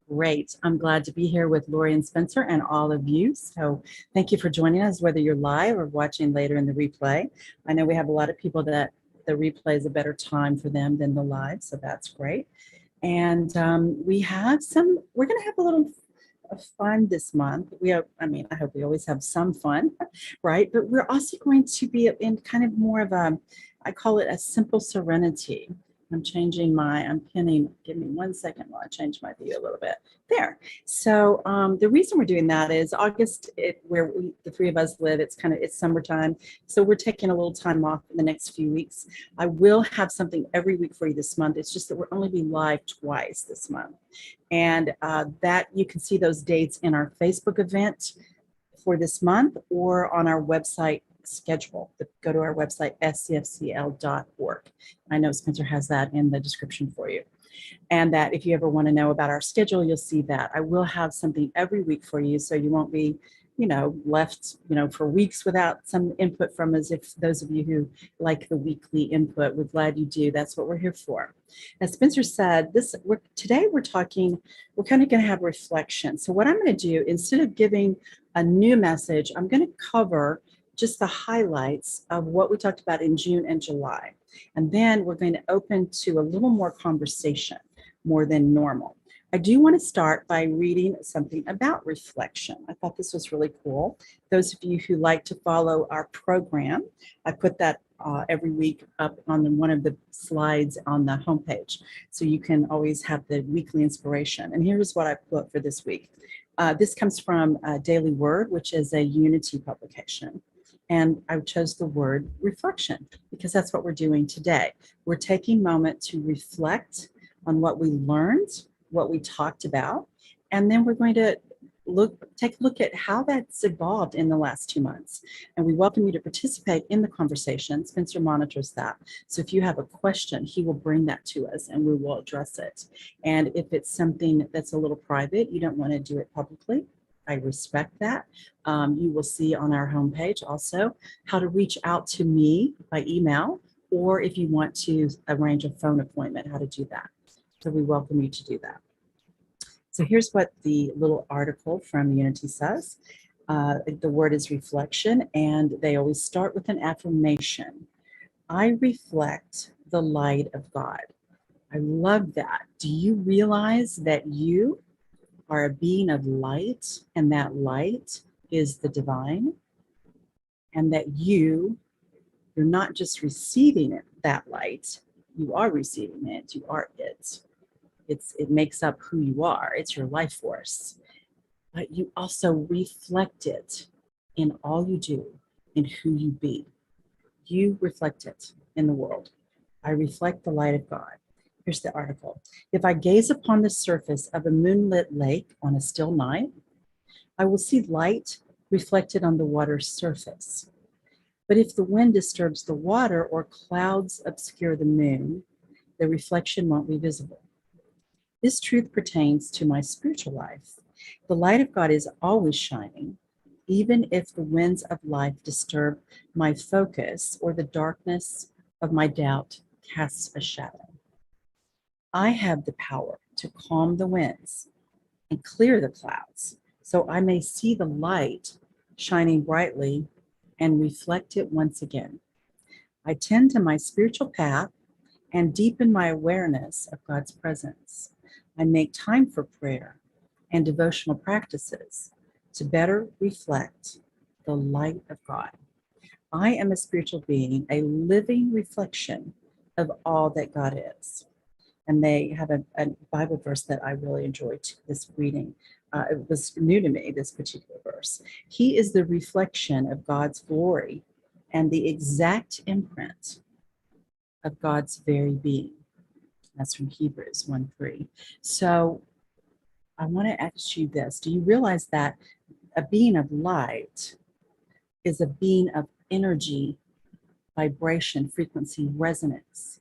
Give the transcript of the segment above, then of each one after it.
Great. I'm glad to be here with Lori and Spencer and all of you. So thank you for joining us, whether you're live or watching later in the replay. I know we have a lot of people that the replay is a better time for them than the live, so that's great. And we're going to have a little fun this month. I hope we always have some fun, right? But we're also going to be in kind of more of I call it a simple serenity. I'm pinning, give me 1 second while I change my view a little bit. There. So the reason we're doing that is August, the three of us live, it's summertime. So we're taking a little time off in the next few weeks. I will have something every week for you this month. It's just that we're only be live twice this month. And that you can see those dates in our Facebook event for this month or on our website schedule. Go to our website, scfcl.org. I know Spencer has that in the description for you. And that if you ever want to know about our schedule, you'll see that. I will have something every week for you, so you won't be, left, for weeks without some input from us. If those of you who like the weekly input, we're glad you do. That's what we're here for. As Spencer said, today we're kind of going to have reflection. So what I'm going to do, instead of giving a new message, I'm going to cover just the highlights of what we talked about in June and July. And then we're going to open to a little more conversation, more than normal. I do want to start by reading something about reflection. I thought this was really cool. Those of you who like to follow our program, I put that every week up on one of the slides on the homepage. So you can always have the weekly inspiration. And here's what I put for this week. This comes from Daily Word, which is a Unity publication. And I chose the word reflection because that's what we're doing today. We're taking a moment to reflect on what we learned, what we talked about, and then we're going to take a look at how that's evolved in the last 2 months. And we welcome you to participate in the conversation. Spencer monitors that. So if you have a question, he will bring that to us and we will address it. And if it's something that's a little private, you don't want to do it publicly, I respect that. You will see on our homepage also how to reach out to me by email, or if you want to arrange a phone appointment, how to do that. So we welcome you to do that. So here's what the little article from Unity says. The word is reflection, and they always start with an affirmation. I reflect the light of God. I love that. Do you realize that you are a being of light, and that light is the divine, and that you're not just receiving it, that light, you are receiving it, you are it. It makes up who you are, it's your life force. But you also reflect it in all you do, in who you be. You reflect it in the world. I reflect the light of God. Here's the article. If I gaze upon the surface of a moonlit lake on a still night, I will see light reflected on the water's surface. But if the wind disturbs the water or clouds obscure the moon, the reflection won't be visible. This truth pertains to my spiritual life. The light of God is always shining, even if the winds of life disturb my focus or the darkness of my doubt casts a shadow. I have the power to calm the winds and clear the clouds, so I may see the light shining brightly and reflect it once again. I tend to my spiritual path and deepen my awareness of God's presence. I make time for prayer and devotional practices to better reflect the light of God. I am a spiritual being, a living reflection of all that God is. And they have a Bible verse that I really enjoyed this reading. It was new to me, this particular verse. He is the reflection of God's glory and the exact imprint of God's very being. That's from Hebrews 1:3. So I want to ask you this. Do you realize that a being of light is a being of energy, vibration, frequency, resonance?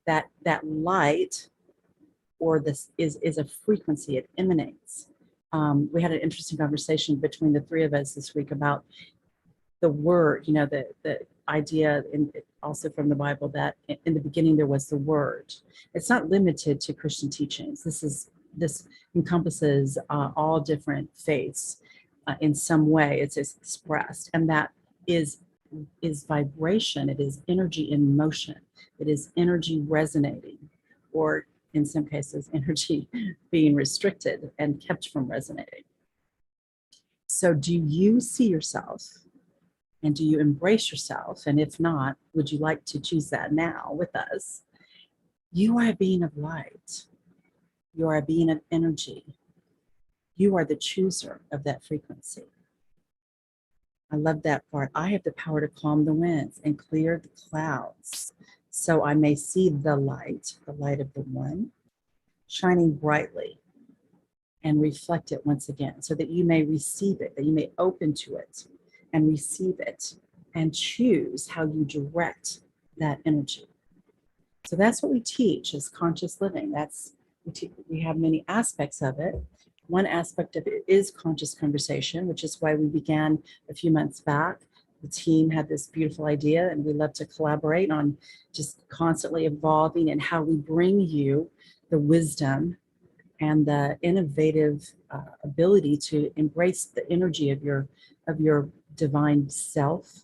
That light or this is a frequency, it emanates. We had an interesting conversation between the three of us this week about the word, the idea, and also from the Bible, that in the beginning there was the word. It's not limited to Christian teachings. This is this encompasses all different faiths in some way. It's expressed, and that is vibration. It is energy in motion. It is energy resonating, or in some cases, energy being restricted and kept from resonating. So, do you see yourself? And do you embrace yourself? And if not, would you like to choose that now with us? You are a being of light. You are a being of energy. You are the chooser of that frequency. I love that part. I have the power to calm the winds and clear the clouds so I may see the light of the one, shining brightly, and reflect it once again so that you may receive it, that you may open to it and receive it and choose how you direct that energy. So that's what we teach is conscious living. We have many aspects of it. One aspect of it is conscious conversation, which is why we began a few months back. The team had this beautiful idea, and we love to collaborate on just constantly evolving and how we bring you the wisdom and the innovative ability to embrace the energy of your divine self,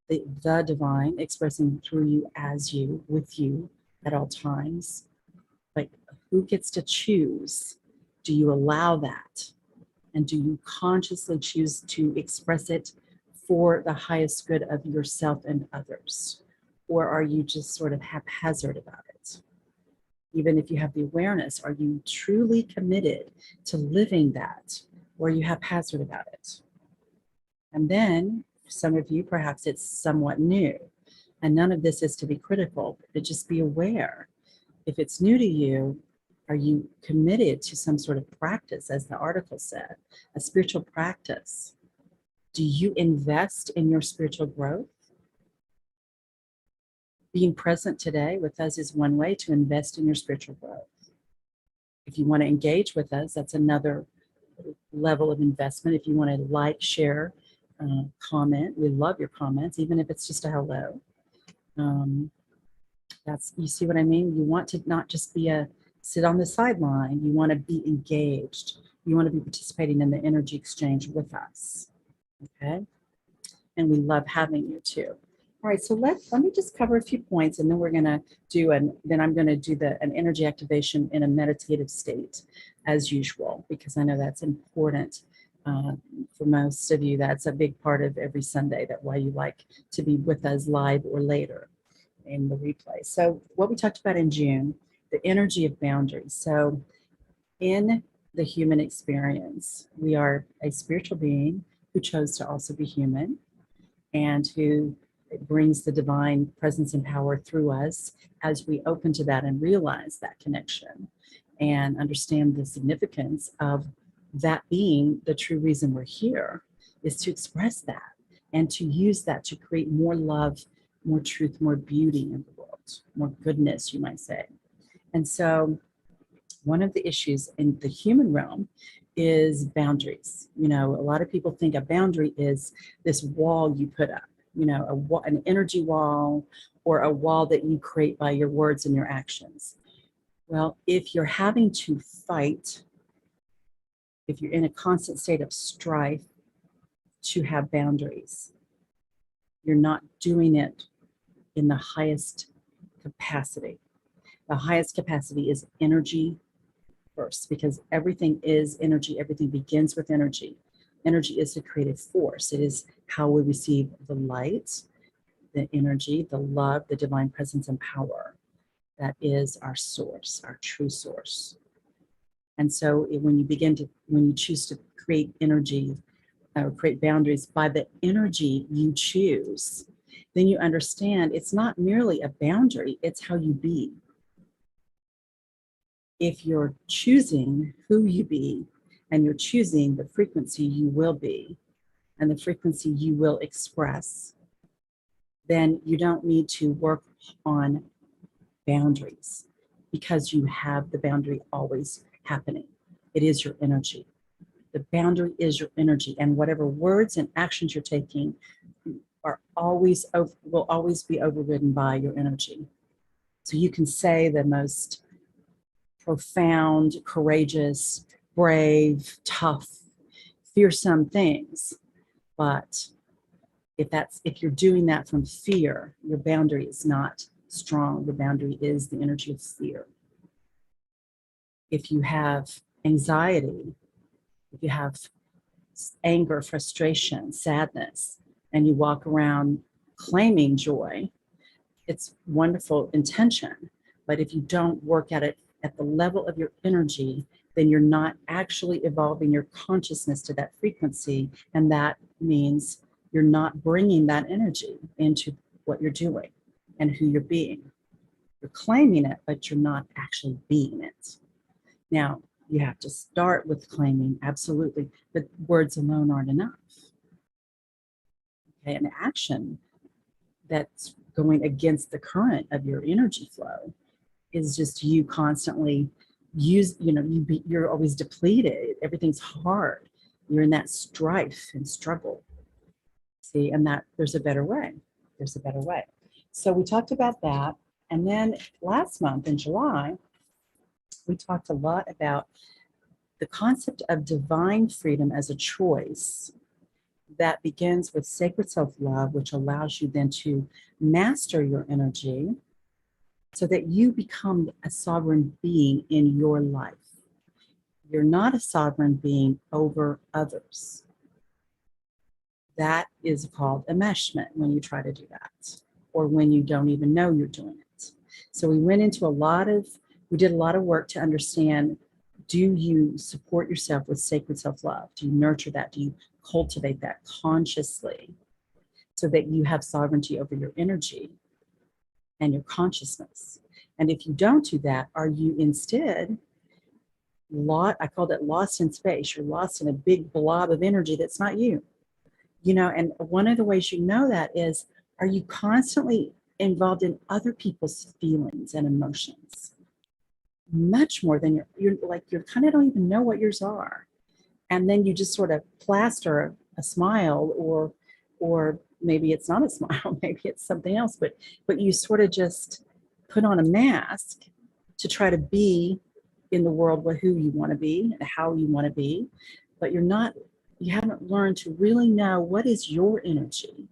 the divine expressing through you, as you, with you at all times. But who gets to choose? Do you allow that? And do you consciously choose to express it for the highest good of yourself and others? Or are you just sort of haphazard about it? Even if you have the awareness, are you truly committed to living that? Or are you haphazard about it? And then, for some of you, perhaps it's somewhat new. And none of this is to be critical, but just be aware. If it's new to you, are you committed to some sort of practice, as the article said, a spiritual practice? Do you invest in your spiritual growth? Being present today with us is one way to invest in your spiritual growth. If you want to engage with us, that's another level of investment. If you want to like, share, comment, we love your comments, even if it's just a hello. You see what I mean? You want to not just sit on the sideline. You want to be engaged. You want to be participating in the energy exchange with us. Okay? And we love having you too. All right, so let me just cover a few points, and then we're going to do then I'm going to do an energy activation in a meditative state as usual, because I know that's important for most of you. That's a big part of every Sunday, that's why you like to be with us live or later in the replay. So what we talked about in June, the energy of boundaries. So in the human experience, we are a spiritual being who chose to also be human, and who brings the divine presence and power through us as we open to that and realize that connection and understand the significance of that being the true reason we're here, is to express that and to use that to create more love, more truth, more beauty in the world, more goodness, you might say. And so one of the issues in the human realm is boundaries. You know, a lot of people think a boundary is this wall you put up, you know, an energy wall, or a wall that you create by your words and your actions. Well, if you're having to fight, if you're in a constant state of strife to have boundaries, you're not doing it in the highest capacity. The highest capacity is energy first, because everything is energy. Everything begins with energy. Energy is the creative force. It is how we receive the light, the energy, the love, the divine presence and power. That is our source, our true source. And so when you choose to create energy or create boundaries by the energy you choose, then you understand it's not merely a boundary, it's how you be. If you're choosing who you be, and you're choosing the frequency you will be, and the frequency you will express, then you don't need to work on boundaries, because you have the boundary always happening. It is your energy. The boundary is your energy, and whatever words and actions you're taking will always be overridden by your energy. So you can say the most profound, courageous, brave, tough, fearsome things. But if you're doing that from fear, your boundary is not strong. Your boundary is the energy of fear. If you have anxiety, if you have anger, frustration, sadness, and you walk around claiming joy, it's wonderful intention. But if you don't work at it at the level of your energy, then you're not actually evolving your consciousness to that frequency. And that means you're not bringing that energy into what you're doing and who you're being. You're claiming it, but you're not actually being it. Now, you have to start with claiming, absolutely, but words alone aren't enough. Okay, an action that's going against the current of your energy flow is just you constantly you're always depleted. Everything's hard. You're in that strife and struggle. See, and that there's a better way. There's a better way. So we talked about that. And then last month in July, we talked a lot about the concept of divine freedom as a choice that begins with sacred self-love, which allows you then to master your energy so that you become a sovereign being in your life. You're not a sovereign being over others. That is called enmeshment when you try to do that, or when you don't even know you're doing it. So we did a lot of work to understand, do you support yourself with sacred self-love? Do you nurture that? Do you cultivate that consciously so that you have sovereignty over your energy and your consciousness? And if you don't do that, are you instead I called it lost in space? You're lost in a big blob of energy that's not you. And one of the ways you know that is, are you constantly involved in other people's feelings and emotions? Much more than you're kind of don't even know what yours are. And then you just sort of plaster a smile, or maybe it's not a smile, maybe it's something else, but you sort of just put on a mask to try to be in the world with who you want to be and how you want to be, but you haven't learned to really know what is your energy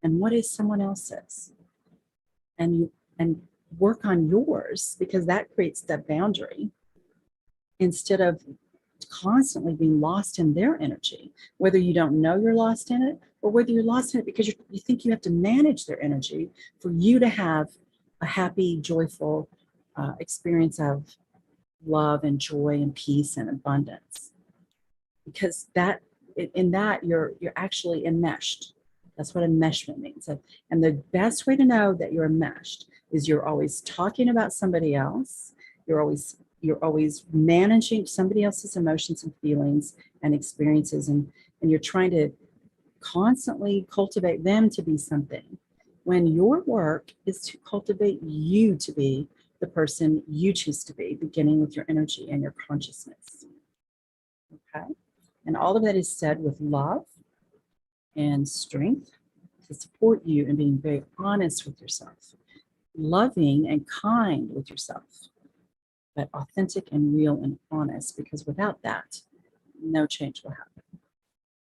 and what is someone else's, and work on yours, because that creates that boundary instead of constantly being lost in their energy, whether you don't know you're lost in it or whether you're lost in it because you think you have to manage their energy for you to have a happy, joyful experience of love and joy and peace and abundance. Because in that you're actually enmeshed. That's what enmeshment means. And the best way to know that you're enmeshed is you're always talking about somebody else. You're always managing somebody else's emotions and feelings and experiences, and you're trying to constantly cultivate them to be something, when your work is to cultivate you to be the person you choose to be, beginning with your energy and your consciousness. Okay? And all of that is said with love and strength to support you in being very honest with yourself, loving and kind with yourself, but authentic and real and honest, because without that, no change will happen.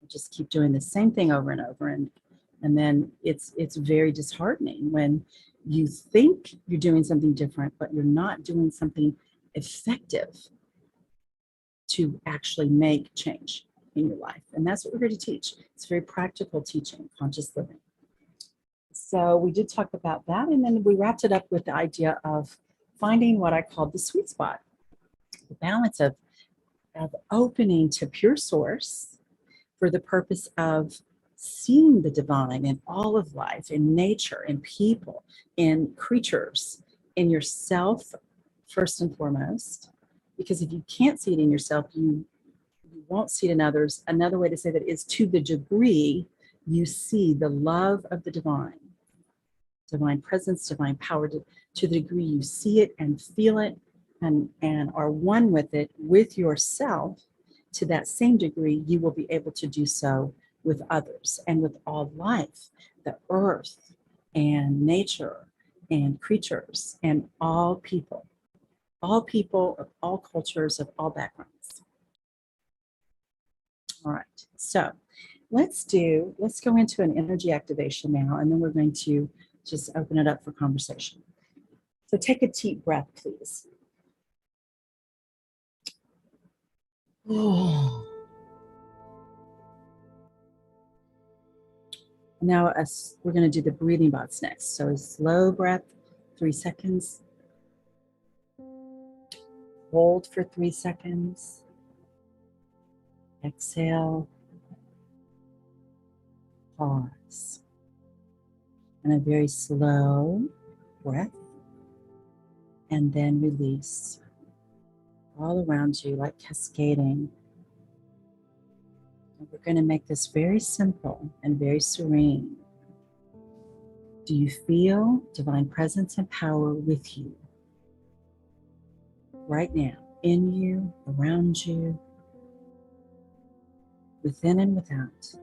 You just keep doing the same thing over and over, and then it's very disheartening when you think you're doing something different, but you're not doing something effective to actually make change in your life. And that's what we're here to teach. It's very practical teaching, conscious living. So we did talk about that, and then we wrapped it up with the idea of finding what I called the sweet spot, the balance of opening to pure source for the purpose of seeing the divine in all of life, in nature, in people, in creatures, in yourself first and foremost. Because if you can't see it in yourself, you won't see it in others. Another way to say that is, to the degree you see the love of the divine presence, divine power, to the degree you see it and feel it and are one with it, with yourself, to that same degree, you will be able to do so with others and with all life, the earth and nature and creatures and all people. all people of all cultures, of all backgrounds. All right, so let's go into an energy activation now, and then we're going to just open it up for conversation. So take a deep breath, please. Oh. Now we're going to do the breathing box next. So a slow breath, 3 seconds. Hold for 3 seconds. Exhale. Pause. And a very slow breath. And then release. All around you, like cascading. And we're going to make this very simple and very serene. Do you feel divine presence and power with you? Right now, in you, around you, within and without.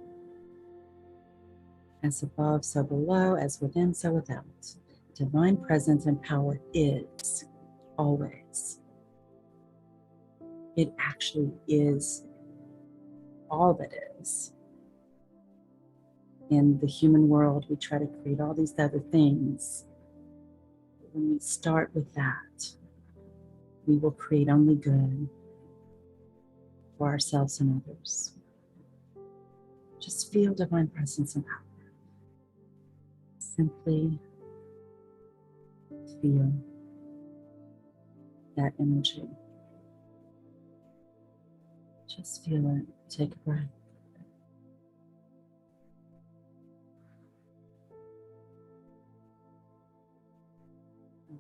As above, so below, as within, so without. Divine presence and power is always. It actually is all that is. In the human world, we try to create all these other things. But when we start with that, we will create only good for ourselves and others. Just feel divine presence and power. Simply feel that energy. Just feel it. Take a breath.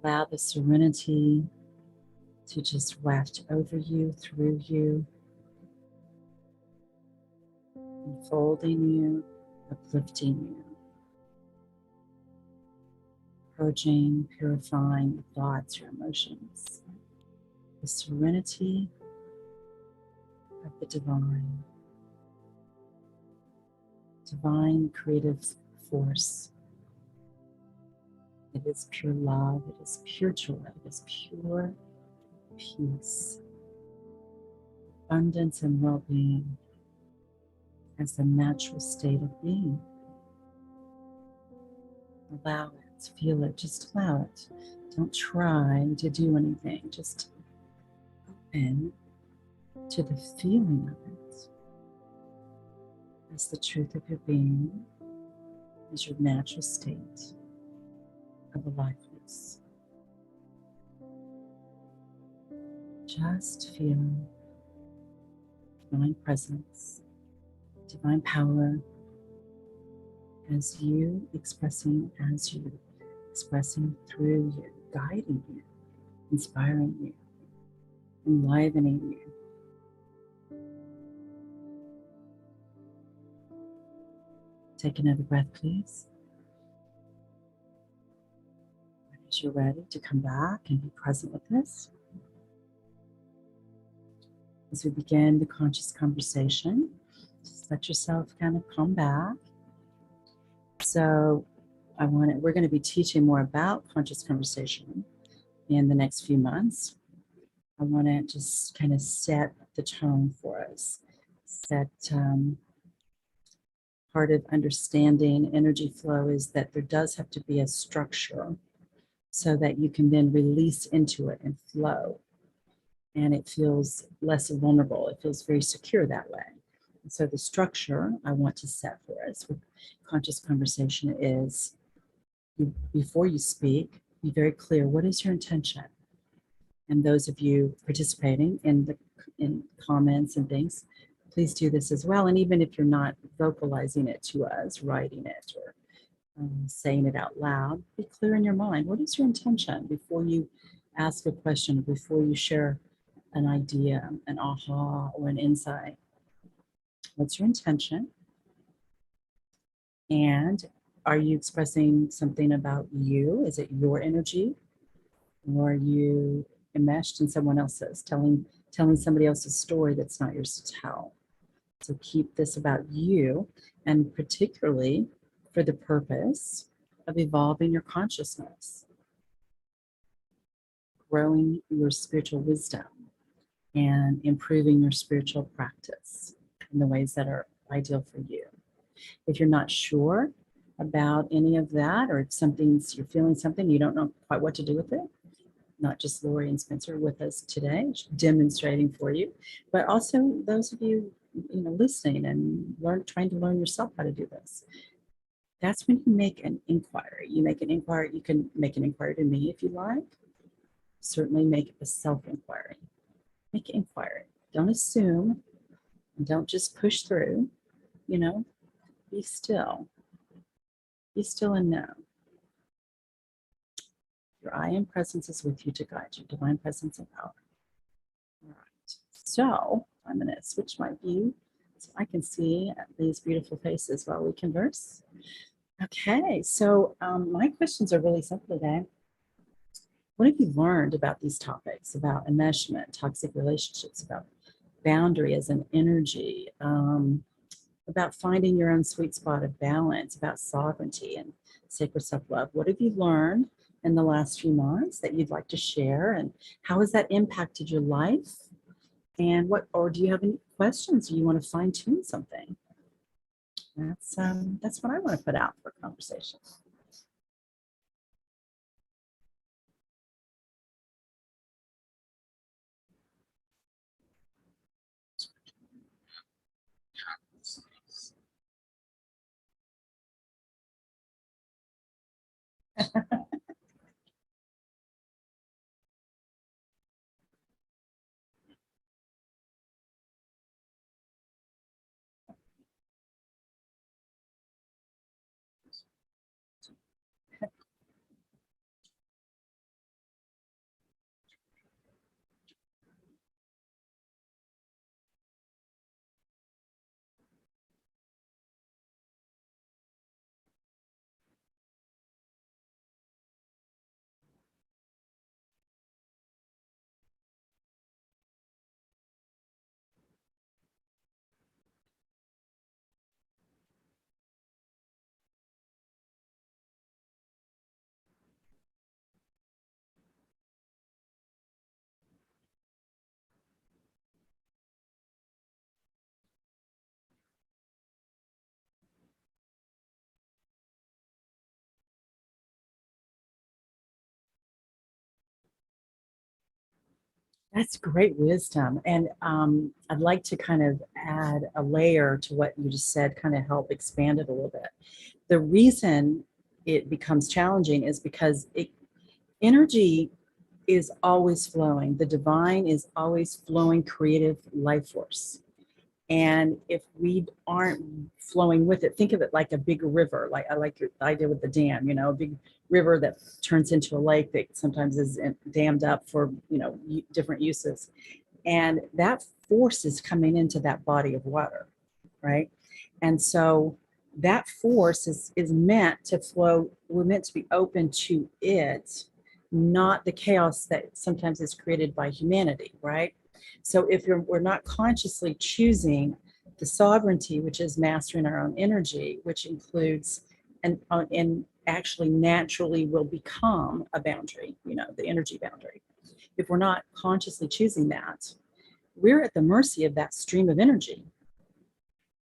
Allow the serenity to just waft over you, through you, enfolding you, uplifting you, purging, purifying your thoughts, your emotions. The serenity of the divine creative force. It is pure love, it is pure joy, it is pure peace, abundance and well-being as the natural state of being. Allow it, feel it, just allow it. Don't try to do anything, just open to the feeling of it as the truth of your being, as your natural state of aliveness. Just feel divine presence, divine power, as you expressing through you, guiding you, inspiring you, enlivening you. Take another breath, please. As you're ready to come back and be present with this. As we begin the conscious conversation, just let yourself kind of come back. So we're going to be teaching more about conscious conversation in the next few months. I want to just kind of set the tone for us, set part of understanding energy flow is that there does have to be a structure so that you can then release into it and flow. And it feels less vulnerable. It feels very secure that way. And so the structure I want to set for us with conscious conversation is, before you speak, be very clear, what is your intention? And those of you participating in comments and things, please do this as well. And even if you're not vocalizing it to us, writing it or saying it out loud, be clear in your mind. What is your intention before you ask a question, or before you share an idea, an aha, or an insight? What's your intention? And are you expressing something about you? Is it your energy? Or are you enmeshed in someone else's, telling somebody else's story that's not yours to tell? So keep this about you, and particularly for the purpose of evolving your consciousness, growing your spiritual wisdom and improving your spiritual practice in the ways that are ideal for you. If you're not sure about any of that, or if you're feeling something, you don't know quite what to do with it, not just Lori and Spencer with us today, demonstrating for you, but also those of you, listening and trying to learn yourself how to do this. That's when you make an inquiry. You make an inquiry. You can make an inquiry to me if you like. Certainly make a self-inquiry. Make an inquiry. Don't assume, and don't just push through. Be still. Be still and know. Your I am presence is with you to guide you. Divine presence and power. All right. So I'm going to switch my view so I can see these beautiful faces while we converse. Okay. So my questions are really simple today. What have you learned about these topics, about enmeshment, toxic relationships, about boundary as an energy, about finding your own sweet spot of balance, about sovereignty and sacred self-love? What have you learned in the last few months that you'd like to share, and how has that impacted your life? And do you have any questions? Do you want to fine-tune something? That's what I want to put out for conversation. That's great wisdom. And I'd like to kind of add a layer to what you just said, kind of help expand it a little bit. The reason it becomes challenging is because energy is always flowing. The divine is always flowing creative life force. And if we aren't flowing with it, think of it like a big river. Like I like your idea with the dam, a big river that turns into a lake that sometimes is dammed up for, different uses. And that force is coming into that body of water, right? And so that force is meant to flow. We're meant to be open to it, not the chaos that sometimes is created by humanity, right? So if we're not consciously choosing the sovereignty, which is mastering our own energy, which includes and actually naturally will become a boundary, the energy boundary. If we're not consciously choosing that, we're at the mercy of that stream of energy.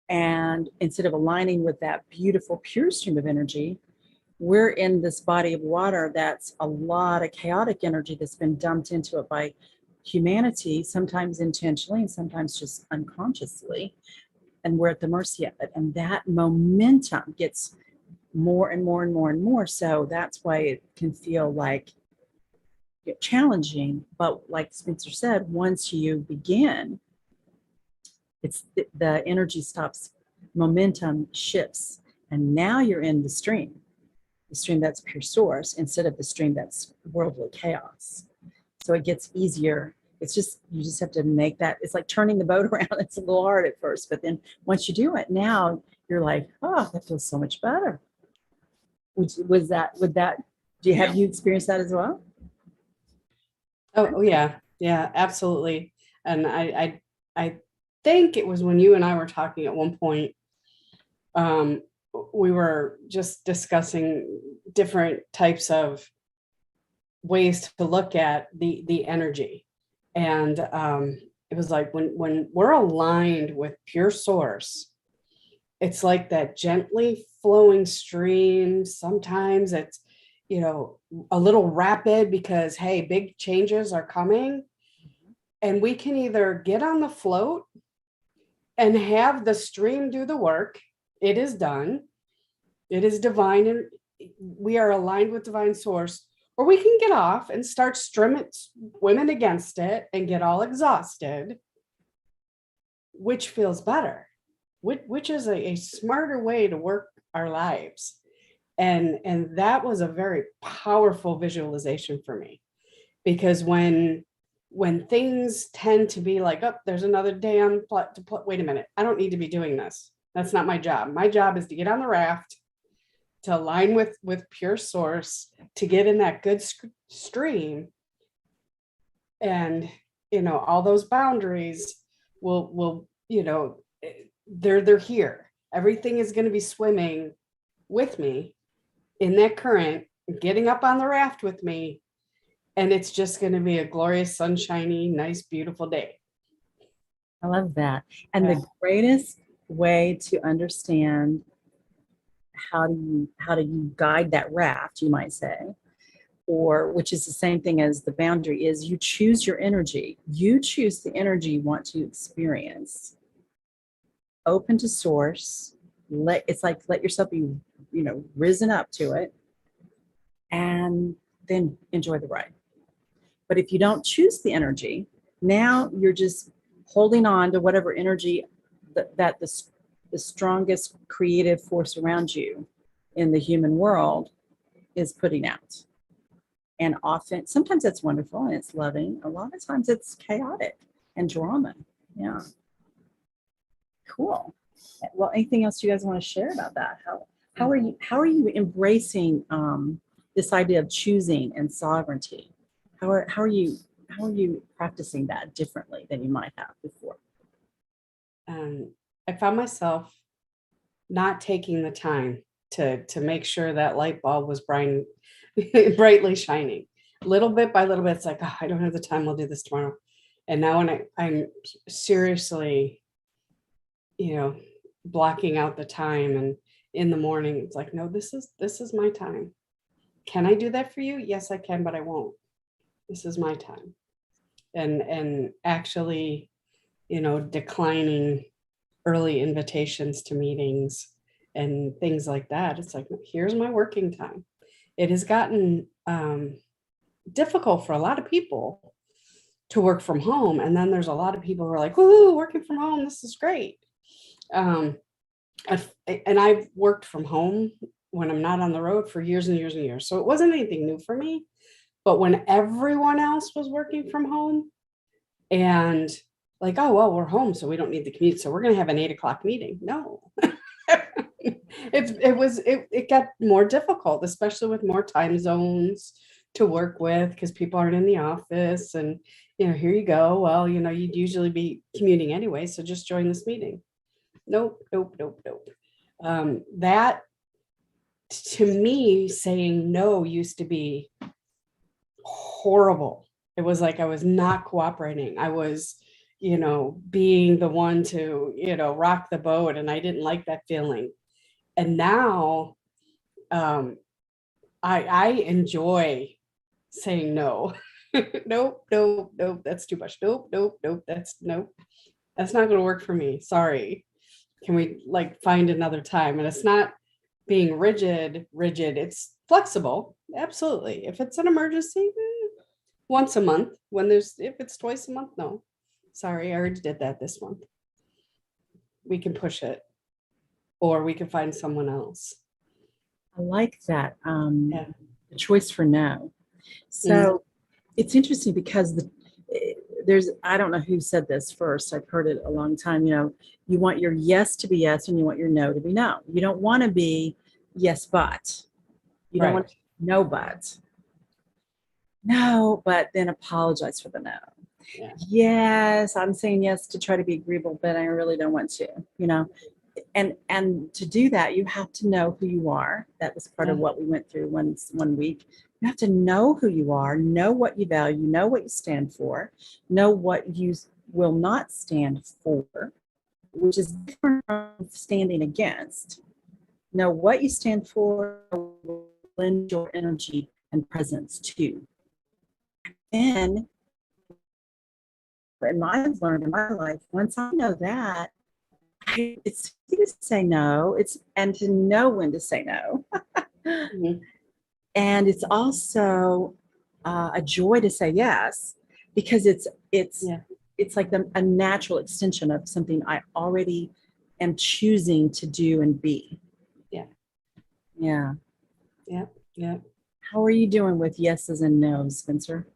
And instead of aligning with that beautiful, pure stream of energy, we're in this body of water that's a lot of chaotic energy that's been dumped into it by humanity, sometimes intentionally and sometimes just unconsciously. And we're at the mercy of it. And that momentum gets more and more and more and more. So that's why it can feel like challenging. But like Spencer said, once you begin, it's the energy stops, momentum shifts, and now you're in the stream that's pure source instead of the stream that's worldly chaos. So it gets easier. It's just, you just have to make that, it's like turning the boat around. It's a little hard at first, but then once you do it, now you're like, oh, that feels so much better. Have you experienced that as well? Oh yeah, yeah, absolutely. And I think it was when you and I were talking at one point, um, we were just discussing different types of ways to look at the energy. And it was like when we're aligned with pure source, it's like that gently flowing stream. Sometimes it's, you know, a little rapid because, hey, big changes are coming. And we can either get on the float and have the stream do the work. It is done. It is divine, and we are aligned with divine source. Or we can get off and start swimming against it and get all exhausted, which feels better, which is a smarter way to work our lives. And that was a very powerful visualization for me, because when things tend to be like, oh, there's another day on wait a minute, I don't need to be doing this. That's not my job. My job is to get on the raft, to align with pure source, to get in that good stream. And, you know, all those boundaries will, you know, they're here. Everything is going to be swimming with me in that current, getting up on the raft with me. And it's just going to be a glorious, sunshiny, nice, beautiful day. I love that. And Yeah. the greatest way to understand how do you guide that raft, you might say, or which is the same thing as the boundary, is you choose your energy. You choose the energy you want to experience. Open to source. Let yourself be, you know, risen up to it, and then enjoy the ride. But if you don't choose the energy, now you're just holding on to whatever energy that the strongest creative force around you in the human world is putting out. And often, sometimes it's wonderful and it's loving. A lot of times it's chaotic and drama. Yeah. Cool. Well, anything else you guys want to share about that? How are you embracing this idea of choosing and sovereignty? How are you practicing that differently than you might have before? I found myself not taking the time to make sure that light bulb was brightly shining. Little bit by little bit, it's like, oh, I don't have the time. We'll do this tomorrow. And now when I'm seriously, you know, blocking out the time, and in the morning, it's like, no, this is my time. Can I do that for you? Yes, I can, but I won't. This is my time. And actually, you know, declining early invitations to meetings and things like that. It's like, here's my working time. It has gotten difficult for a lot of people to work from home. And then there's a lot of people who are like, woo, working from home, this is great. And I've worked from home when I'm not on the road for years and years and years. So it wasn't anything new for me. But when everyone else was working from home and like, oh, well, we're home, so we don't need the commute, so we're going to have an 8:00 meeting. No, it got more difficult, especially with more time zones to work with, because people aren't in the office. And, you know, here you go. Well, you know, you'd usually be commuting anyway, so just join this meeting. Nope. That, to me, saying no used to be horrible. It was like I was not cooperating. I was, you know, being the one to, you know, rock the boat, and I didn't like that feeling. And now I enjoy saying no. Nope, that's too much. Nope, that's not going to work for me. Sorry. Can we like find another time? And it's not being rigid, it's flexible. Absolutely. If it's an emergency, once a month. If it's twice a month, no. Sorry, I already did that this month. We can push it, or we can find someone else. I like that. Yeah. The choice for no. So it's interesting because I don't know who said this first. I've heard it a long time. You know, you want your yes to be yes and you want your no to be no. You don't want to be yes, but. You don't want to no, but. No, but then apologize for the no. Yeah. Yes, I'm saying yes to try to be agreeable, but I really don't want to, you know. And to do that, you have to know who you are. That was part of Yeah. what we went through one week. You have to know who you are, know what you value, know what you stand for, know what you will not stand for, which is different from standing against. Know what you stand for, lend your energy and presence to. And and I've learned in my life, once I know that, it's easy to say no. It's and to know when to say no. Mhm. And it's also a joy to say yes, because Yeah. it's like a natural extension of something I already am choosing to do and be. Yeah. Yeah. Yeah. Yeah. How are you doing with yeses and nos, Spencer?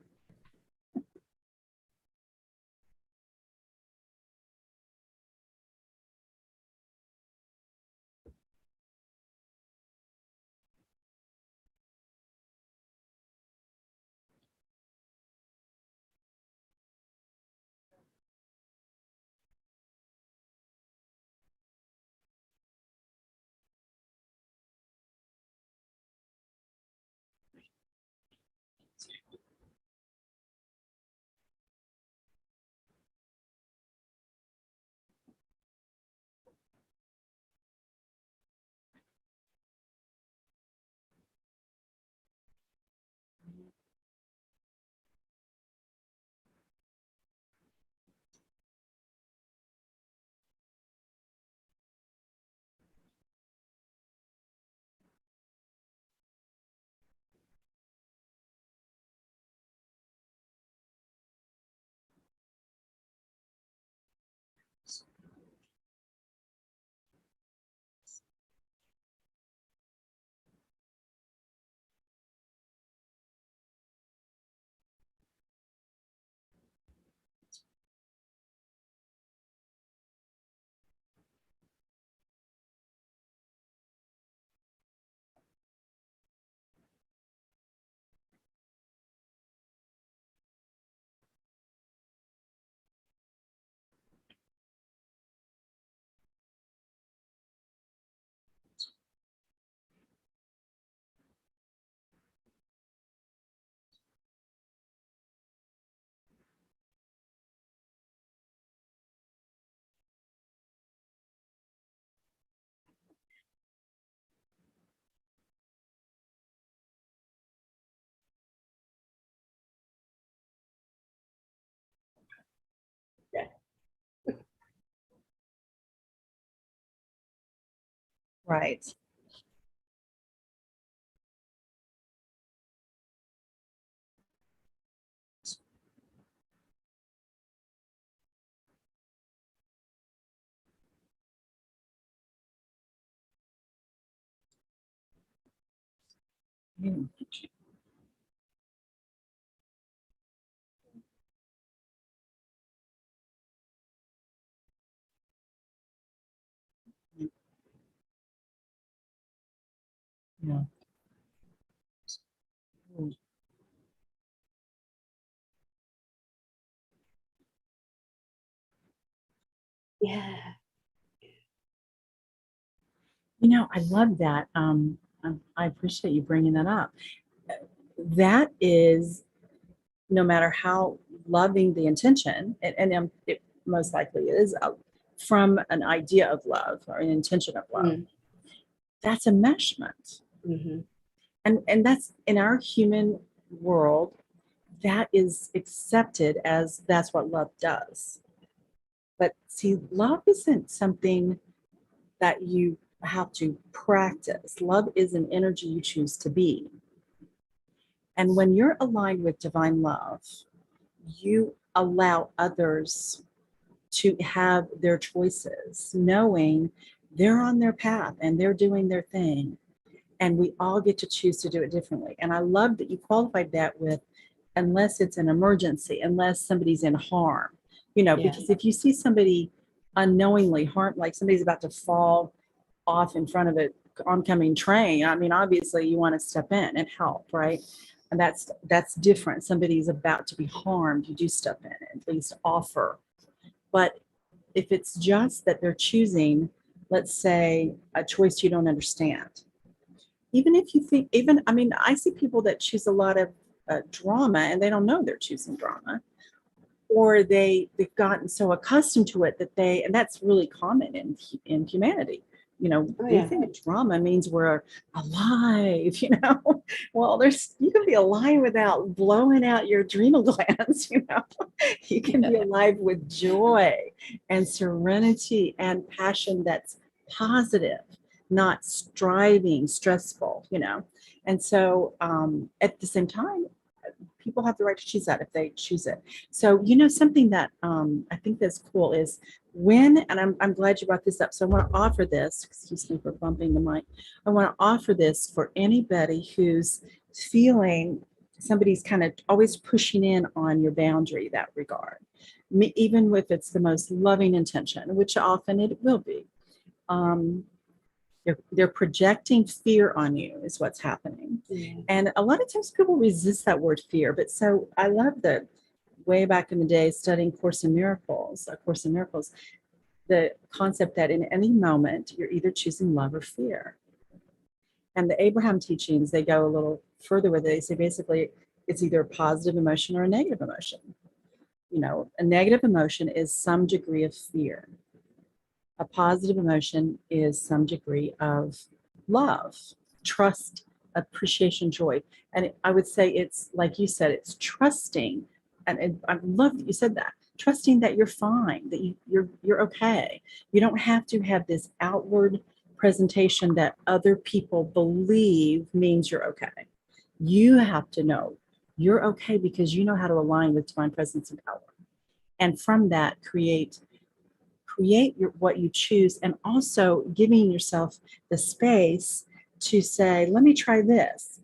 Yeah. Right. Mm. Yeah. Mm. Yeah. I love that. I appreciate you bringing that up. That is, no matter how loving the intention, and it most likely is from an idea of love or an intention of love, Mm. that's enmeshment. Mhm. And that's in our human world, that is accepted as that's what love does. But see, love isn't something that you have to practice. Love is an energy you choose to be. And when you're aligned with divine love, you allow others to have their choices, knowing they're on their path and they're doing their thing. And we all get to choose to do it differently. And I love that you qualified that with unless it's an emergency, unless somebody's in harm, Yeah. because if you see somebody unknowingly harm, like somebody's about to fall off in front of an oncoming train, I mean, obviously you want to step in and help, right? And that's different. Somebody's about to be harmed, you do step in, at least offer. But if it's just that they're choosing let's say, a choice you don't understand. Even if you think, even, I mean, I see people that choose a lot of drama and they don't know they're choosing drama, or they've gotten so accustomed to it that they, and that's really common in humanity. You know, Oh, we yeah. think drama means we're alive, you know. Well, there's, you can be alive without blowing out your adrenal glands, you know. You can be alive with joy and serenity and passion that's positive, not striving, stressful, you know. And so at the same time, people have the right to choose that if they choose it. So, you know, something that I think that's cool is when, and I'm glad you brought this up. So I want to offer this, excuse me for bumping the mic. I want to offer this for anybody who's feeling somebody's kind of always pushing in on your boundary, that regard, even if it's the most loving intention, which often it will be. Um, they're projecting fear on you is what's happening. Yeah. And a lot of times people resist that word fear. But so I love that way back in the day studying Course in Miracles, A Course in Miracles, the concept that in any moment you're either choosing love or fear. And the Abraham teachings, they go a little further with it. They say basically it's either a positive emotion or a negative emotion. You know, a negative emotion is some degree of fear. A positive emotion is some degree of love, trust, appreciation, joy. And I would say it's like you said, it's trusting. And I love that you said that. Trusting that you're fine, that you're okay. You don't have to have this outward presentation that other people believe means you're okay. You have to know you're okay because you know how to align with divine presence and power. And from that, create what you choose, and also giving yourself the space to say, let me try this.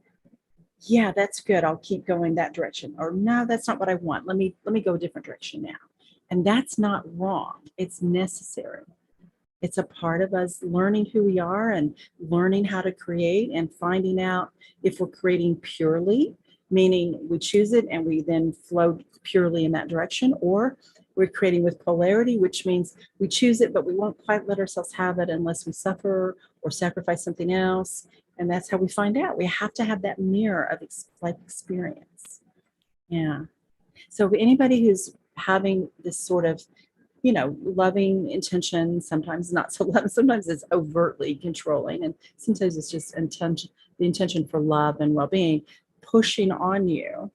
Yeah, that's good, I'll keep going that direction. Or no, that's not what I want, let me go a different direction now. And that's not wrong, it's necessary. It's a part of us learning who we are and learning how to create and finding out if we're creating purely, meaning we choose it and we then flow purely in that direction, or we're creating with polarity, which means we choose it, but we won't quite let ourselves have it unless we suffer or sacrifice something else. And that's how we find out. We have to have that mirror of life experience. Yeah. So anybody who's having this sort of, you know, loving intention, sometimes not so loving, sometimes it's overtly controlling, and sometimes it's just intention, the intention for love and well-being pushing on you.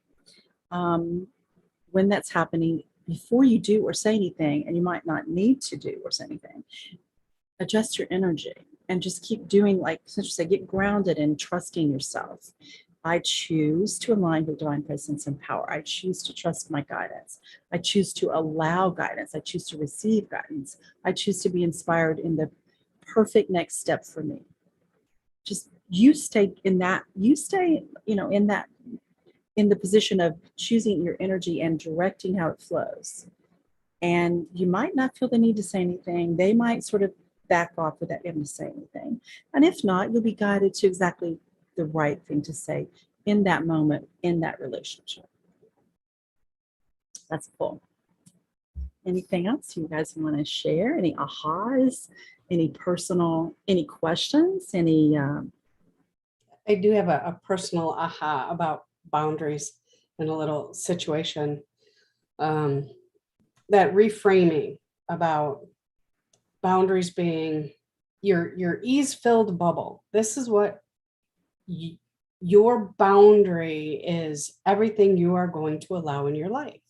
When that's happening, before you do or say anything, and you might not need to do or say anything, adjust your energy and just keep doing, like, since you say, get grounded in trusting yourself. I choose to align with divine presence and power. I choose to trust my guidance. I choose to allow guidance. I choose to receive guidance. I choose to be inspired in the perfect next step for me. Just you stay in that, you stay, you know, in that, in the position of choosing your energy and directing how it flows. And you might not feel the need to say anything. They might sort of back off without having to say anything. And if not, you'll be guided to exactly the right thing to say in that moment, in that relationship. That's cool. Anything else you guys want to share? Any ahas? Any personal, any questions? Any, I do have a personal aha about boundaries in a little situation. Um, that reframing about boundaries being your ease-filled bubble. This is what your boundary is, everything you are going to allow in your life.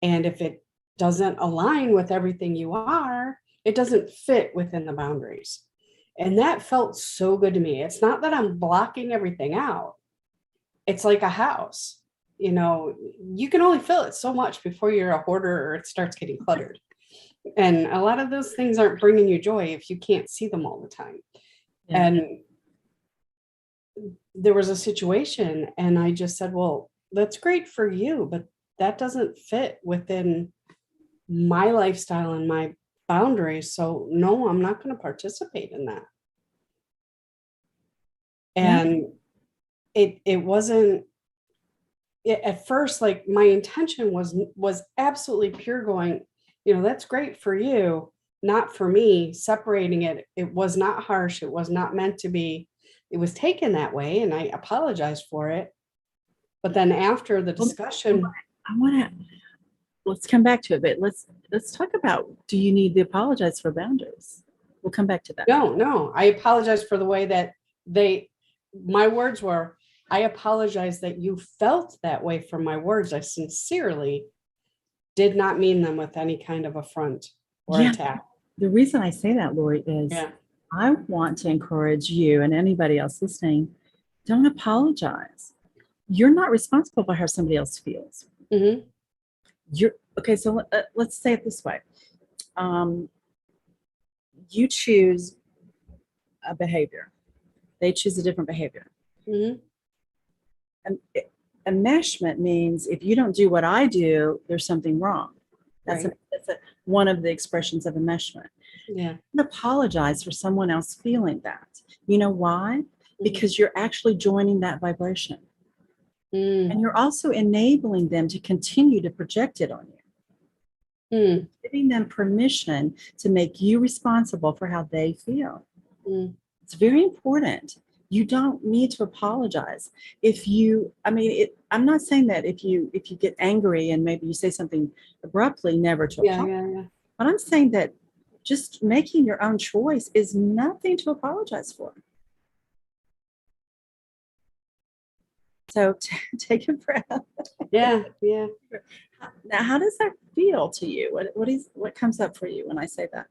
And if it doesn't align with everything you are, it doesn't fit within the boundaries. And that felt so good to me. It's not that I'm blocking everything out. It's like a house. You know, you can only fill it so much before you're a hoarder or it starts getting cluttered. And a lot of those things aren't bringing you joy if you can't see them all the time. yeah. And there was a situation and I just said, well, that's great for you, but that doesn't fit within my lifestyle and my boundaries. So no, I'm not going to participate in that. Yeah. And it wasn't at first, like my intention was absolutely pure, going, you know, that's great for you, not for me, separating it, it was not harsh. It was not meant to be. It was taken that way, and I apologized for it. But then after the Well, discussion, I want to, let's come back to it, but let's talk about, do you need to apologize for boundaries? We'll come back to that. no, I apologize for the way that my words were, I apologize that you felt that way from my words. I sincerely did not mean them with any kind of affront or Yeah. attack. The reason I say that, Lori, is Yeah. I want to encourage you and anybody else listening, don't apologize. You're not responsible for how somebody else feels. Mhm. You're okay. So let's say it this way. You choose a behavior. They choose a different behavior. Mhm. And enmeshment means if you don't do what I do, there's something wrong. That's, Right. one of the expressions of enmeshment. Yeah. Don't apologize for someone else feeling that. You know why? Because you're actually joining that vibration. Mm. And you're also enabling them to continue to project it on you, Mm. giving them permission to make you responsible for how they feel. Mm. It's very important. You don't need to apologize. If you, I mean, I'm not saying that if you get angry and maybe you say something abruptly, never to Yeah, apologize. yeah, yeah. But I'm saying that just making your own choice is nothing to apologize for. So take a breath. Yeah, yeah. Now, how does that feel to you? What comes up for you when I say that?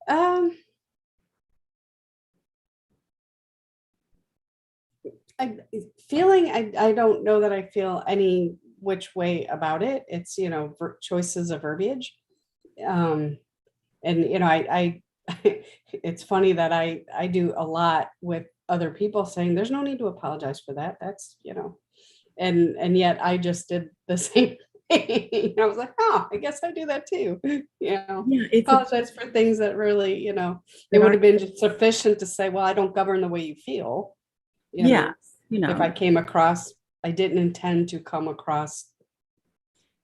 Um, I feeling I don't know that I feel any which way about it. It's, choices of verbiage. Um, and I it's funny that I do a lot with other people saying there's no need to apologize for that. That's, and yet I just did the same thing. I was like, oh, I guess I do that too. Yeah, it's Apologize for things that really, it that would are, have been just sufficient to say, well, I don't govern the way you feel, yes, if I came across, I didn't intend to come across,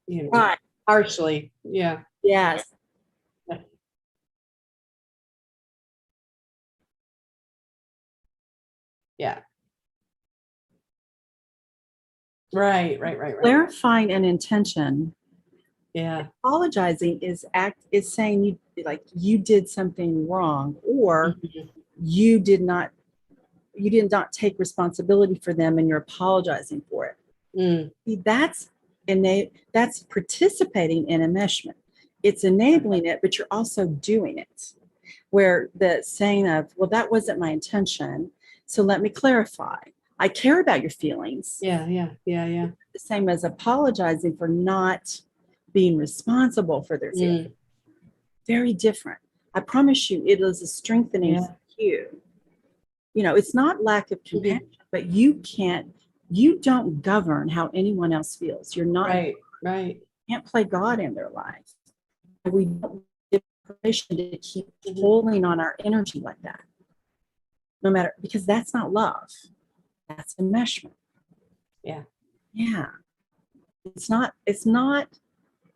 right, harshly. Yeah. yes, Yeah. Right. clarifying an intention. Yeah. Apologizing is saying you did something wrong, or Mhm. you did not take responsibility for them and you're apologizing for it. Mm. See, that's participating in enmeshment. It's enabling it, but you're also doing it. Where the saying of, well, that wasn't my intention, so let me clarify. I care about your feelings. Yeah. The same as apologizing for not being responsible for their feelings. Mm. Very different. I promise you, it is a strengthening Yeah. for you. It's not lack of Mhm. compassion, but you don't govern how anyone else feels. You're not, Right. can't play God in their life. We don't give permission to keep Mhm. pulling on our energy like that. No matter, because that's not love. That's enmeshment. Yeah. Yeah. It's not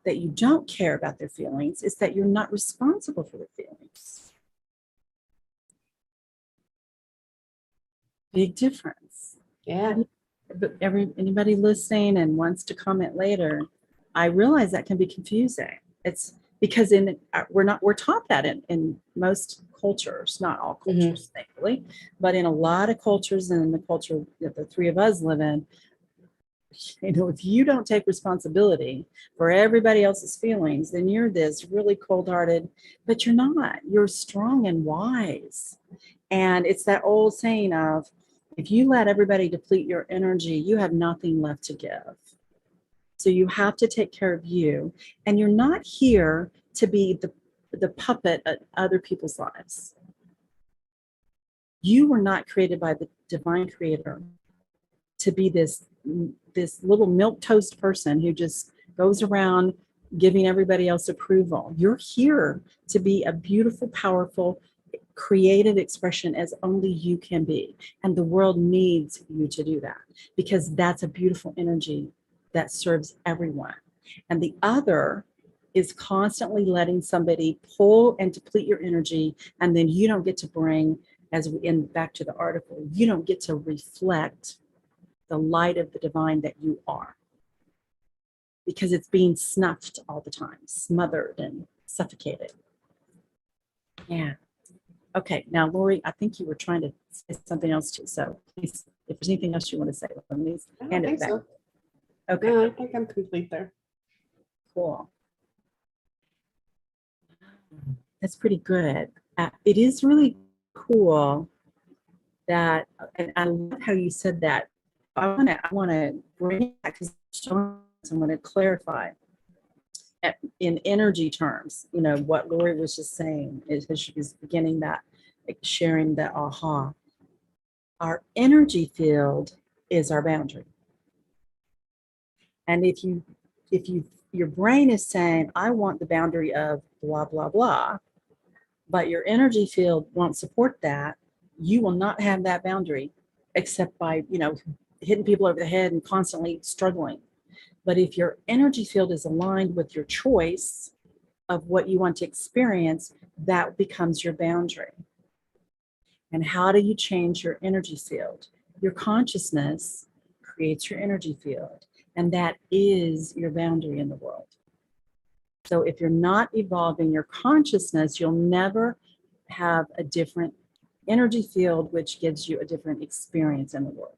that you don't care about their feelings, it's that you're not responsible for their feelings. Big difference. Yeah. But anybody listening and wants to comment later, I realize that can be confusing. It's because we're taught that in most cultures, not all Mhm. cultures, thankfully, but in a lot of cultures, and in the culture that the three of us live in, if you don't take responsibility for everybody else's feelings, then you're this really cold-hearted, but you're not. You're strong and wise. And it's that old saying of, if you let everybody deplete your energy, you have nothing left to give. So you have to take care of you. And you're not here to be the puppet of other people's lives. You were not created by the divine creator to be this little milk toast person who just goes around giving everybody else approval. You're here to be a beautiful, powerful, creative expression as only you can be. And the world needs you to do that, because that's a beautiful energy that serves everyone. And the other is constantly letting somebody pull and deplete your energy, and then you don't get to bring, back to the article, you don't get to reflect the light of the divine that you are, because it's being snuffed all the time, smothered and suffocated. Yeah. Okay. Now, Lori, I think you were trying to say something else too. So please, if there's anything else you want to say, let me I don't hand it think back. so. Okay. No, I think I'm complete there. Cool. That's pretty good. It is really cool that, and I love how you said that. I want to bring it back because I want to clarify in energy terms. You know what Lori was just saying is, as she was beginning that, like sharing that aha. Our energy field is our boundary, and if your brain is saying, I want the boundary of blah blah blah, but your energy field won't support that, you will not have that boundary, except by, hitting people over the head and constantly struggling. But if your energy field is aligned with your choice of what you want to experience, that becomes your boundary. And how do you change your energy field? Your consciousness creates your energy field, and that is your boundary in the world. So if you're not evolving your consciousness, you'll never have a different energy field, which gives you a different experience in the world.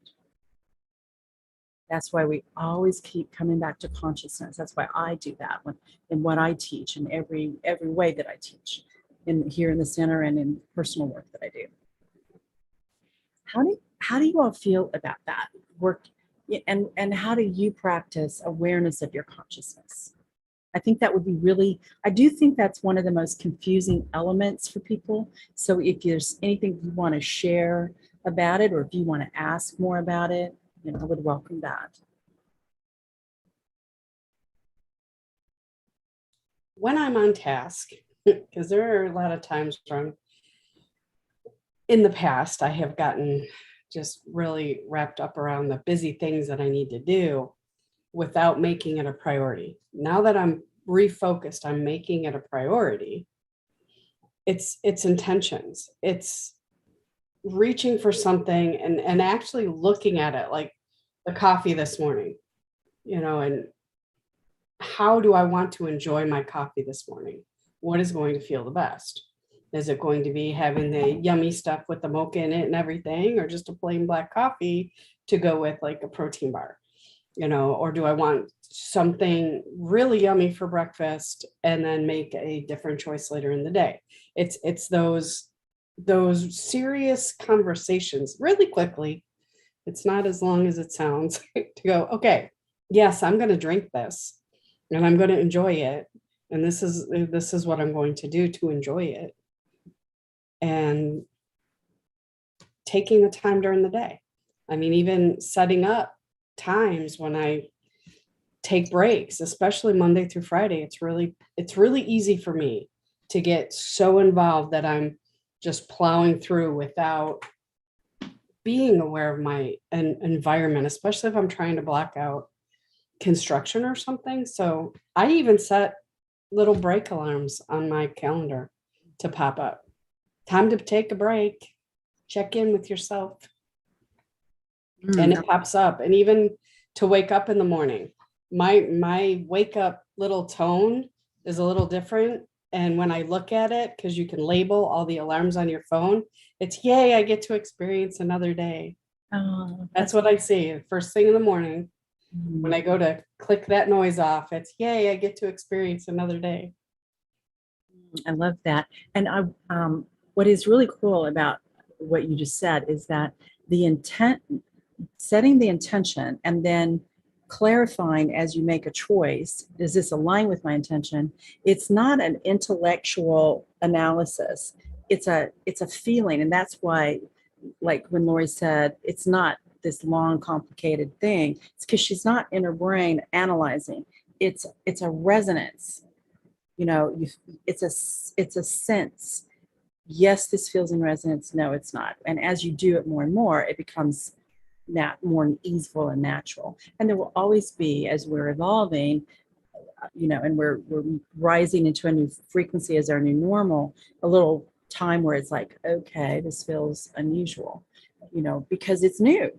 That's why we always keep coming back to consciousness. That's why I do that in what I teach, in every way that I teach, here in the center and in personal work that I do. How do you all feel about that work, and how do you practice awareness of your consciousness? I think that would be really, I do think that's one of the most confusing elements for people. So if there's anything you want to share about it, or if you want to ask more about it, I would welcome that. When I'm on task, because there are a lot of times from in the past, I have gotten just really wrapped up around the busy things that I need to do without making it a priority. Now that I'm refocused on making it a priority, it's intentions. It's reaching for something and actually looking at it, like the coffee this morning, and how do I want to enjoy my coffee this morning? What is going to feel the best? Is it going to be having the yummy stuff with the mocha in it and everything, or just a plain black coffee to go with like a protein bar? Or do I want something really yummy for breakfast and then make a different choice later in the day? It's those serious conversations really quickly. It's not as long as it sounds to go, okay, yes, I'm going to drink this and I'm going to enjoy it. And this is what I'm going to do to enjoy it. And taking the time during the day. I mean, even setting up times when I take breaks, especially Monday through Friday, it's really easy for me to get so involved that I'm just plowing through without being aware of my environment, especially if I'm trying to block out construction or something. So I even set little break alarms on my calendar to pop up. Time to take a break, check in with yourself. And it pops up. And even to wake up in the morning, my wake up little tone is a little different. And when I look at it, because you can label all the alarms on your phone, it's yay, I get to experience another day. Oh, That's what I see first thing in the morning. When I go to click that noise off, it's yay, I get to experience another day. I love that. And what is really cool about what you just said is that the intent, setting the intention, and then clarifying as you make a choice, does this align with my intention? It's not an intellectual analysis. It's a feeling. And that's why, like when Lori said, it's not this long, complicated thing. It's because she's not in her brain analyzing. It's a resonance. It's a sense. Yes, this feels in resonance. No, it's not. And as you do it more and more, it becomes more easeful and natural. And there will always be, as we're evolving, and we're rising into a new frequency as our new normal, a little time where it's like, okay, this feels unusual, because it's new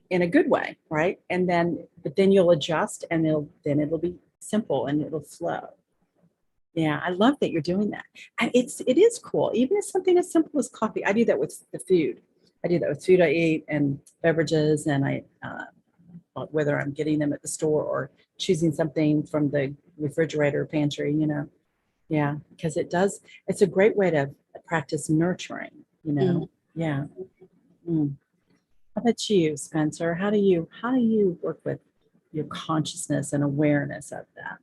in a good way, right? But then you'll adjust, and it'll be simple and it'll flow. Yeah, I love that you're doing that. And it is cool. Even if something as simple as coffee, I do that with the food. I do that with food I eat and beverages, and whether I'm getting them at the store or choosing something from the refrigerator or pantry. Yeah, because it's a great way to practice nurturing. Yeah. Mm. How about you, Spencer? How do you work with your consciousness and awareness of that?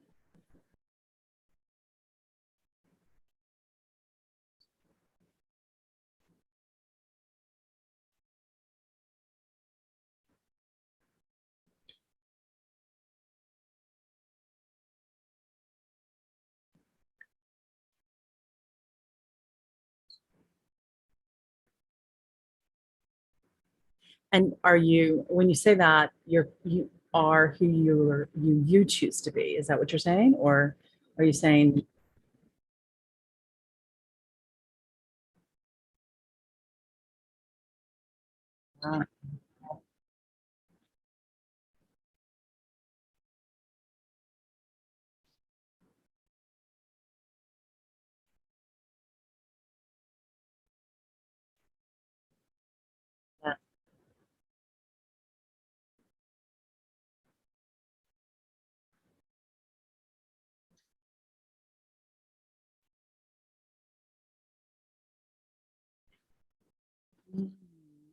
And when you say that, you are who you choose to be. Is that what you're saying? Or are you saying, uh,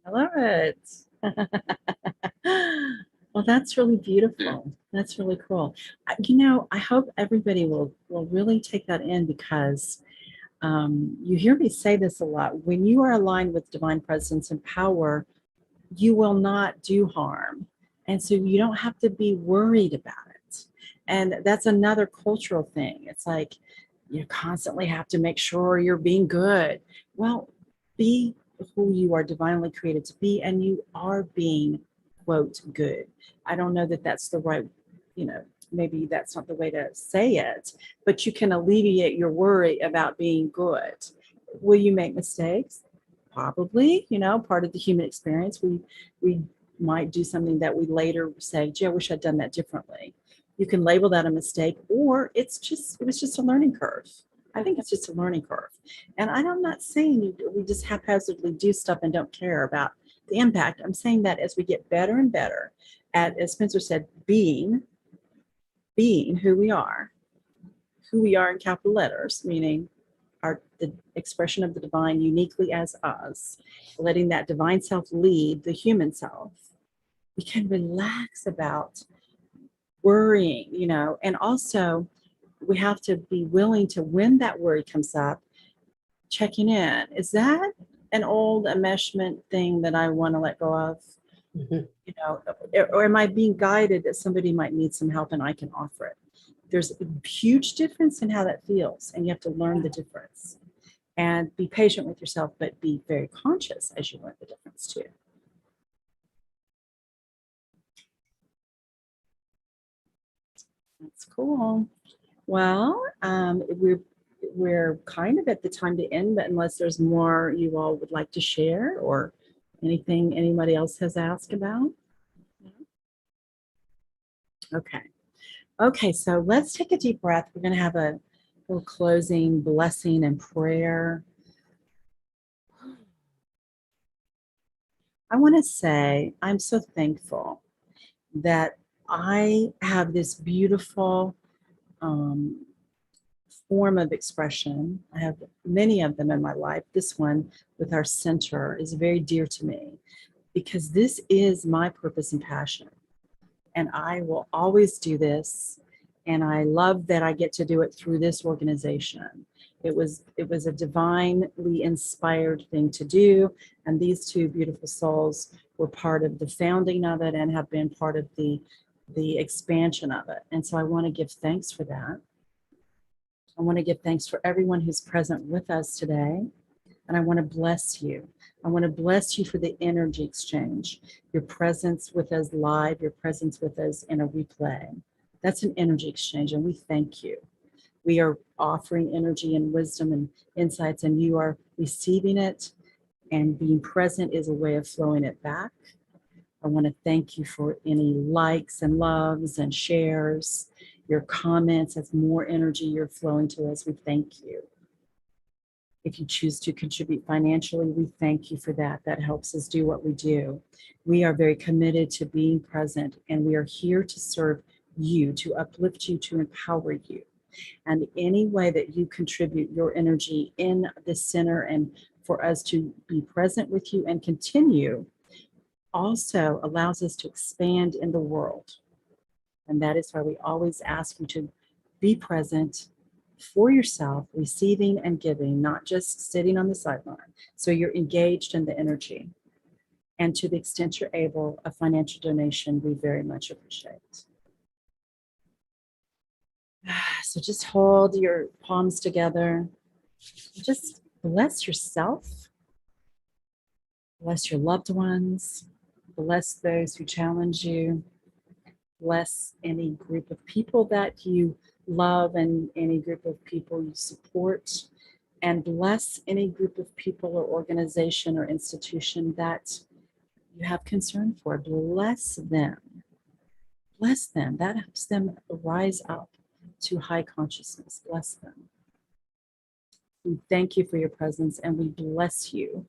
I love it. Well, that's really beautiful. That's really cool. I hope everybody will really take that in, because you hear me say this a lot. When you are aligned with divine presence and power, you will not do harm. And so you don't have to be worried about it. And that's another cultural thing. It's like you constantly have to make sure you're being good. Well, be who you are divinely created to be, and you are being, quote, good. I don't know that that's the right, maybe that's not the way to say it, but you can alleviate your worry about being good. Will you make mistakes? Probably, part of the human experience. We might do something that we later say, gee, I wish I'd done that differently. You can label that a mistake, or it was just a learning curve. I think it's just a learning curve. And I'm not saying we just haphazardly do stuff and don't care about the impact. I'm saying that as we get better and better at, as Spencer said, being who we are in capital letters, meaning the expression of the divine uniquely as us, letting that divine self lead the human self, we can relax about worrying, and also we have to be willing to, when that worry comes up, checking in. Is that an old enmeshment thing that I want to let go of? Mhm. Or am I being guided that somebody might need some help and I can offer it? There's a huge difference in how that feels, and you have to learn the difference and be patient with yourself, but be very conscious as you learn the difference too. That's cool. Well, we're kind of at the time to end, but unless there's more you all would like to share, or anything anybody else has asked about. Okay. Okay, so let's take a deep breath. We're going to have a little closing blessing and prayer. I want to say I'm so thankful that I have this beautiful um, form of expression. I have many of them in my life. This one with our center is very dear to me, because this is my purpose and passion. And I will always do this. And I love that I get to do it through this organization. It was a divinely inspired thing to do. And these two beautiful souls were part of the founding of it and have been part of the expansion of it. And so I want to give thanks for that. I want to give thanks for everyone who's present with us today. And I want to bless you. I want to bless you for the energy exchange, your presence with us live, your presence with us in a replay. That's an energy exchange, and we thank you. We are offering energy and wisdom and insights, and you are receiving it, and being present is a way of flowing it back. I want to thank you for any likes and loves and shares, your comments. As more energy you're flowing to us, we thank you. If you choose to contribute financially, we thank you for that. That helps us do what we do. We are very committed to being present, and we are here to serve you, to uplift you, to empower you. And any way that you contribute your energy in this center and for us to be present with you and continue also allows us to expand in the world. And that is why we always ask you to be present for yourself, receiving and giving, not just sitting on the sideline. So you're engaged in the energy. And to the extent you're able, a financial donation, we very much appreciate. So just hold your palms together. Just bless yourself. Bless your loved ones. Bless those who challenge you. Bless any group of people that you love and any group of people you support. And bless any group of people or organization or institution that you have concern for. Bless them. Bless them. That helps them rise up to high consciousness. Bless them. We thank you for your presence, and we bless you.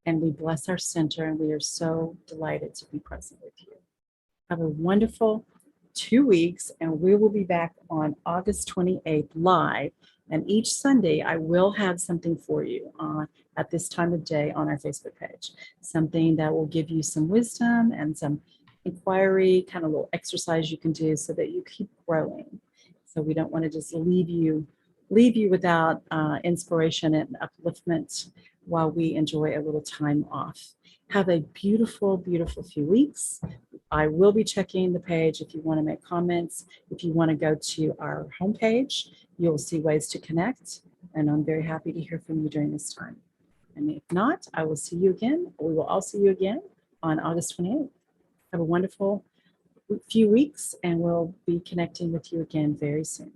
And we bless our center, and we are so delighted to be present with you. Have a wonderful 2 weeks, and we will be back on August 28th live. And each Sunday, I will have something for you at this time of day on our Facebook page. Something that will give you some wisdom and some inquiry, kind of little exercise you can do so that you keep growing. So we don't want to just leave you without inspiration and upliftment while we enjoy a little time off. Have a beautiful, beautiful few weeks. I will be checking the page if you want to make comments. If you want to go to our homepage, you'll see ways to connect. And I'm very happy to hear from you during this time. And if not, I will see you again. We will all see you again on August 28th. Have a wonderful few weeks, and we'll be connecting with you again very soon.